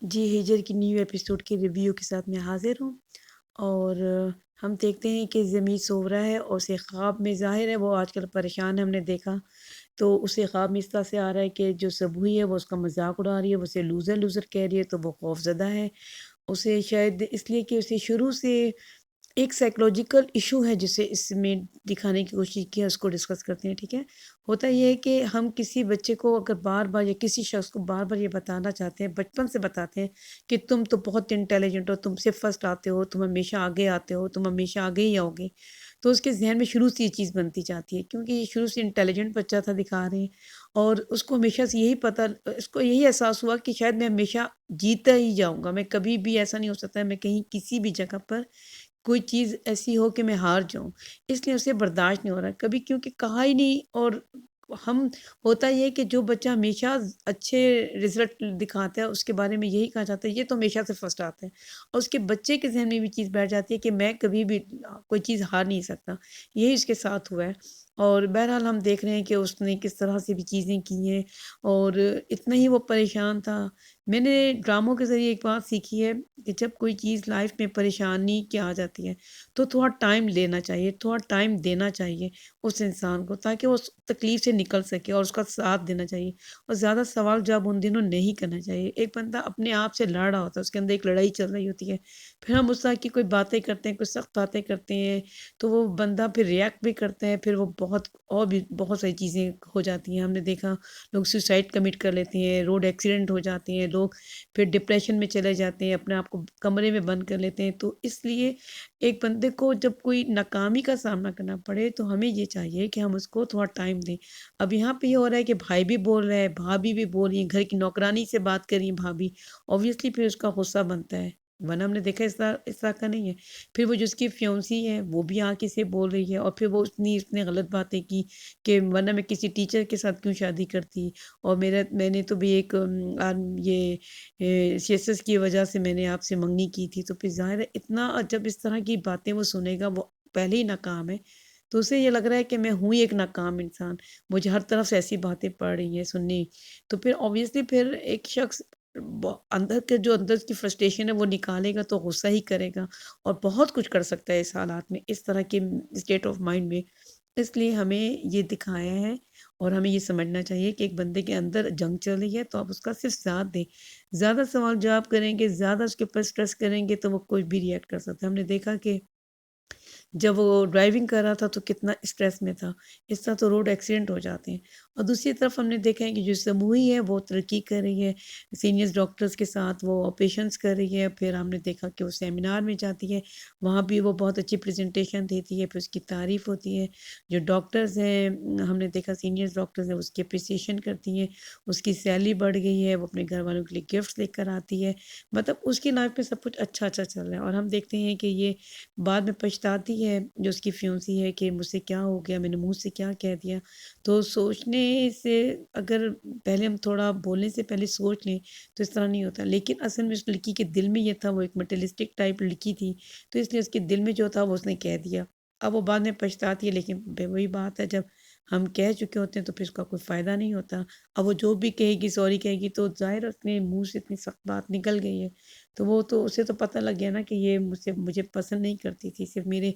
جی ہجر کی new episode کے ریویو کے ساتھ میں حاضر ہوں، اور ہم دیکھتے ہیں کہ ضمیر سو رہا ہے اور اسے خواب میں ظاہر ہے وہ آج کل پریشان ہے، ہم نے دیکھا تو اسے خواب میں اس طرح سے آ رہا ہے کہ جو سبوئی ہے وہ اس کا مذاق اڑا رہی ہے، وہ اسے لوزر لوزر کہہ رہی ہے، تو وہ خوف زدہ ہے اسے، شاید اس لیے کہ اسے شروع سے ایک سائیکولوجیکل ایشو ہے جسے اس میں دکھانے کی کوشش کی ہے، اس کو ڈسکس کرتے ہیں، ٹھیک ہے۔ ہوتا یہ ہے کہ ہم کسی بچے کو اگر بار بار یا کسی شخص کو بار بار یہ بتانا چاہتے ہیں، بچپن سے بتاتے ہیں کہ تم تو بہت انٹیلیجنٹ ہو، تم سے فرسٹ آتے ہو، تم ہمیشہ آگے آتے ہو، تم ہمیشہ آگے ہی آؤ گے، تو اس کے ذہن میں شروع سے یہ چیز بنتی جاتی ہے، کیونکہ یہ شروع سے انٹیلیجنٹ بچہ تھا دکھا رہے ہیں، اور اس کو ہمیشہ سے یہی پتہ، اس کو یہی احساس ہوا کہ شاید میں ہمیشہ جیتا ہی جاؤں گا، میں کبھی بھی ایسا نہیں ہو سکتا ہے میں کہیں کسی بھی جگہ پر کوئی چیز ایسی ہو کہ میں ہار جاؤں، اس لیے اسے برداشت نہیں ہو رہا کبھی، کیونکہ کہا ہی نہیں، اور ہم ہوتا یہ ہے کہ جو بچہ ہمیشہ اچھے رزلٹ دکھاتا ہے اس کے بارے میں یہی کہا جاتا ہے یہ تو ہمیشہ سے فرسٹ آتا ہے، اور اس کے بچے کے ذہن میں بھی چیز بیٹھ جاتی ہے کہ میں کبھی بھی کوئی چیز ہار نہیں سکتا، یہی اس کے ساتھ ہوا ہے، اور بہرحال ہم دیکھ رہے ہیں کہ اس نے کس طرح سے بھی چیزیں کی ہیں، اور اتنا ہی وہ پریشان تھا۔ میں نے ڈراموں کے ذریعے ایک بات سیکھی ہے کہ جب کوئی چیز لائف میں پریشانی کیا آ جاتی ہے تو تھوڑا ٹائم لینا چاہیے، تھوڑا ٹائم دینا چاہیے اس انسان کو، تاکہ وہ اس تکلیف سے نکل سکے، اور اس کا ساتھ دینا چاہیے، اور زیادہ سوال جواب ان دنوں نہیں کرنا چاہیے۔ ایک بندہ اپنے آپ سے لڑ رہا ہوتا ہے، اس کے اندر ایک لڑائی چل رہی ہوتی ہے، پھر ہم اس طرح کی کوئی باتیں کرتے ہیں، کوئی سخت باتیں کرتے ہیں، تو وہ بندہ پھر ریئیکٹ بھی کرتا ہے، پھر وہ بہت اور بھی بہت ساری چیزیں ہو جاتی ہیں، ہم نے دیکھا لوگ سوسائڈ کمٹ کر لیتے ہیں، روڈ ایکسیڈنٹ ہو جاتے ہیں لوگ، پھر ڈپریشن میں چلے جاتے ہیں، اپنے آپ کو کمرے میں بند کر لیتے ہیں، تو اس لیے ایک بندے کو جب کوئی ناکامی کا سامنا کرنا پڑے تو ہمیں یہ چاہیے کہ ہم اس کو تھوڑا ٹائم دیں۔ اب یہاں پہ یہ ہو رہا ہے کہ بھائی بھی بول رہا ہے، بھابھی بھی بول رہی ہیں، گھر کی نوکرانی سے بات کر رہی ہیں بھابھی، اوبویسلی پھر اس کا غصہ بنتا ہے، ورنہ ہم نے دیکھا اس طرح کا نہیں ہے۔ پھر وہ جو اس کی فیونسی ہے وہ بھی آ کے سے بول رہی ہے، اور پھر وہ اتنی غلط باتیں کی کہ ورنہ میں کسی ٹیچر کے ساتھ کیوں شادی کرتی، اور میں نے تو بھی ایک یہ سی ایس ایس کی وجہ سے میں نے آپ سے منگنی کی تھی، تو پھر ظاہر ہے اتنا جب اس طرح کی باتیں وہ سنے گا، وہ پہلے ہی ناکام ہے، تو اسے یہ لگ رہا ہے کہ میں ہوں ہی ایک ناکام انسان، مجھے ہر طرف سے ایسی باتیں پڑ رہی ہیں سننی، تو پھر اوبویسلی پھر ایک شخص اندر کے جو اندر کی فرسٹریشن ہے وہ نکالے گا تو غصہ ہی کرے گا، اور بہت کچھ کر سکتا ہے اس حالات میں، اس طرح کے اسٹیٹ آف مائنڈ میں۔ اس لیے ہمیں یہ دکھایا ہے، اور ہمیں یہ سمجھنا چاہیے کہ ایک بندے کے اندر جنگ چل رہی ہے تو آپ اس کا صرف ساتھ دیں، زیادہ سوال جواب کریں گے، زیادہ اس کے اوپر اسٹریس کریں گے تو وہ کوئی بھی ریئیکٹ کر سکتا ہے۔ ہم نے دیکھا کہ جب وہ ڈرائیونگ کر رہا تھا تو کتنا اسٹریس میں تھا، اس طرح تو روڈ ایکسیڈنٹ ہو جاتے ہیں، اور دوسری طرف ہم نے دیکھا ہے کہ جو سموہی ہے وہ ترقی کر رہی ہے، سینئرس ڈاکٹرز کے ساتھ وہ آپریشنس کر رہی ہے، پھر ہم نے دیکھا کہ وہ سیمینار میں جاتی ہے، وہاں بھی وہ بہت اچھی پریزنٹیشن دیتی ہے، پھر اس کی تعریف ہوتی ہے، جو ڈاکٹرز ہیں ہم نے دیکھا سینئرس ڈاکٹرز ہیں اس کی اپریسیشن کرتی ہیں، اس کی سیلری بڑھ گئی ہے، وہ اپنے گھر والوں کے لیے گفٹس لے کر آتی ہے، مطلب اس کی لائف میں سب کچھ اچھا اچھا چل رہا ہے، اور ہم دیکھتے ہیں کہ یہ بعد میں پچھتاتی ہے جو اس کی فیونسی ہے کہ مجھ سے کیا ہو گیا، میں نے منہ سے کیا کہہ دیا، تو سوچنے سے اگر پہلے ہم تھوڑا بولنے سے پہلے سوچ لیں تو اس طرح نہیں ہوتا، لیکن اصل میں اس لڑکی کے دل میں یہ تھا، وہ ایک مٹیرلسٹک ٹائپ لڑکی تھی، تو اس لیے اس کے دل میں جو تھا وہ اس نے کہہ دیا، اب وہ بعد میں پچھتاتی ہے، لیکن وہی بات ہے جب ہم کہہ چکے ہوتے ہیں تو پھر اس کا کوئی فائدہ نہیں ہوتا، اب وہ جو بھی کہے گی سوری کہے گی تو ظاہر ہے اس نے منہ سے اتنی سخت بات نکل گئی ہے، تو وہ تو اسے تو پتہ لگ گیا نا کہ یہ مجھے پسند نہیں کرتی تھی، صرف میرے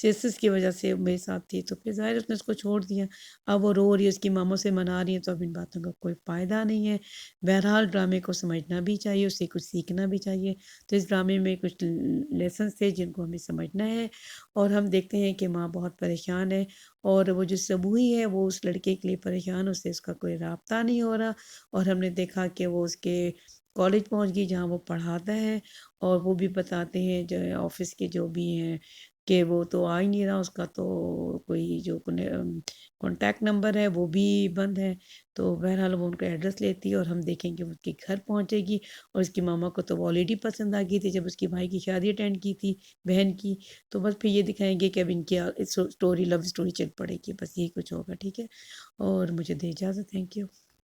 سیسس کی وجہ سے میرے ساتھ تھی، تو پھر ظاہر اس نے اس کو چھوڑ دیا، اب وہ رو رہی ہے، اس کی ماموں سے منا رہی ہے، تو اب ان باتوں کا کوئی فائدہ نہیں ہے۔ بہرحال ڈرامے کو سمجھنا بھی چاہیے، اس سے کچھ سیکھنا بھی چاہیے، تو اس ڈرامے میں کچھ لیسنس تھے جن کو ہمیں سمجھنا ہے، اور ہم دیکھتے ہیں کہ ماں بہت پریشان ہے، اور وہ جو سبوئی ہے وہ اس لڑکے کے لیے پریشان، اس سے اس کا کوئی رابطہ نہیں ہو رہا، اور ہم نے دیکھا کہ وہ اس کے کالج پہنچ گئی جہاں وہ پڑھاتا ہے، اور وہ بھی بتاتے ہیں جو آفس کے جو بھی ہیں کہ وہ تو آ ہی نہیں رہا، اس کا تو کوئی جو کانٹیکٹ نمبر ہے وہ بھی بند ہے، تو بہرحال وہ ان کا ایڈریس لیتی ہے، اور ہم دیکھیں کہ وہ اس کے گھر پہنچے گی، اور اس کی ماما کو تو وہ آلریڈی پسند آ گئی تھی جب اس کی بھائی کی شادی اٹینڈ کی تھی بہن کی، تو بس پھر یہ دکھائیں گے کہ اب ان کی اسٹوری لو اسٹوری چل پڑے گی، بس یہی کچھ ہوگا، ٹھیک ہے، اور مجھے دے اجازت، تھینک یو۔